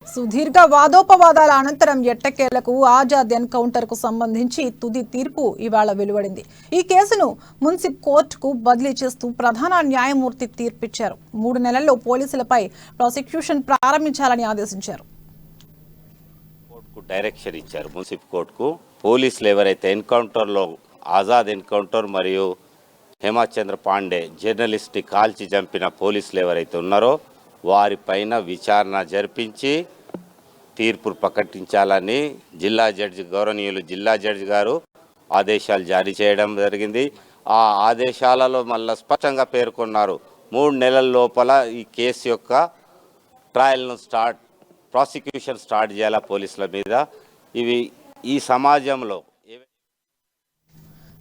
సుదీర్ఘ వాదోపవాదాల అనంతరం ఎట్టకేలకు ఆజాద్ ఎన్కౌంటర్ కు సంబంధించి తుది తీర్పు ఇవాళ వెలువడింది. ఈ కేసును మున్సిప్ కోర్టుకు బదిలీ చేస్తూ ప్రధాన న్యాయమూర్తి తీర్పిచ్చారు. 3 నెలల్లో పోలీసులపై ప్రాసిక్యూషన్ ప్రారంభించాలని ఆదేశించారు. కోర్టుకు డైరెక్షన్ ఇచ్చారు. మున్సిప్ కోర్టుకు పోలీసులు ఎవరైతే ఎన్కౌంటర్లో ఆజాద్ ఎన్కౌంటర్ మరియు హేమచంద్ర పాండే జర్నలిస్ట్ని కాల్చి చంపిన పోలీసులు ఎవరైతే ఉన్నారో వారిపైన విచారణ జరిపించి తీర్పు ప్రకటించాలని జిల్లా జడ్జి గౌరవనీయులు జిల్లా జడ్జి గారు ఆదేశాలు జారీ చేయడం జరిగింది. ఆ ఆదేశాలలో మళ్ళీ స్పష్టంగా పేర్కొన్నారు 3 నెలల లోపల ఈ కేసు యొక్క ట్రయల్ను ప్రాసిక్యూషన్ స్టార్ట్ చేయాలా పోలీసుల మీద. ఇవి ఈ సమాజంలో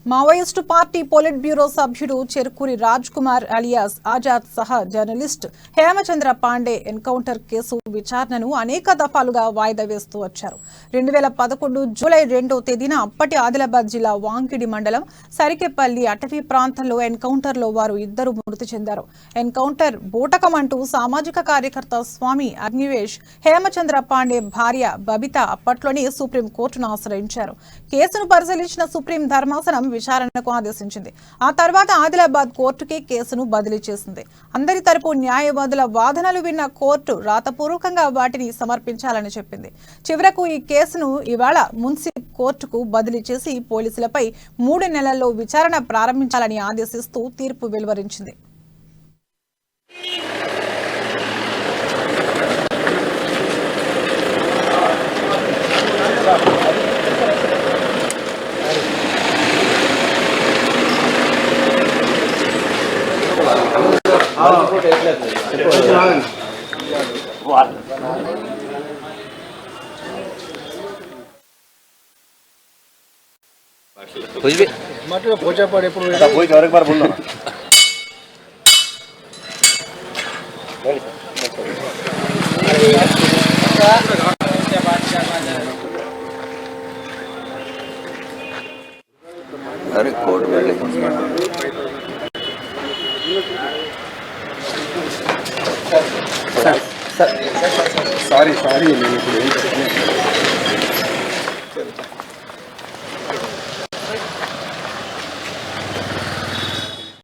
మావోయిస్టు పార్టీ పొలిట్ బ్యూరో సభ్యుడు చెరుకూరి రాజ్ కుమార్ అలియాస్ ఆజాద్ సహా journalist Hemachandra Pandey encounter case విచారణను అనేక దఫాలుగా వాయిదా వేస్తూ వచ్చారు. 2011 జూలై 2వ తేదీన అప్పటి ఆదిలాబాద్ జిల్లా వాంకిడి మండలం సరికెపల్లి అటవీ ప్రాంతంలో ఎన్కౌంటర్లో వారు ఇద్దరు మృతి చెందారు. ఎన్కౌంటర్ బూటకం అంటూ సామాజిక కార్యకర్త స్వామి అగ్నివేష్ హేమచంద్ర పాండే భార్య బబిత అప్పట్లోనే సుప్రీంకోర్టును ఆశ్రయించారు. కేసును పరిశీలించిన సుప్రీం ధర్మాసనం విచారణకు ఆదేశించింది. ఆ తర్వాత ఆదిలాబాద్ కోర్టుకే కేసును బదిలీ చేసింది. అందరి తరపు న్యాయవాదుల వాదనలు విన్న కోర్టు రాతపూర్వకంగా వాటిని సమర్పించాలని చెప్పింది. చివరకు ఈ కేసును ఇవాళ మున్సిప్ కోర్టుకు బదిలీ చేసి పోలీసులపై 3 నెలల్లో విచారణ ప్రారంభించాలని ఆదేశిస్తూ తీర్పు వెలువరించింది. సారీ నేను ఇప్పుడు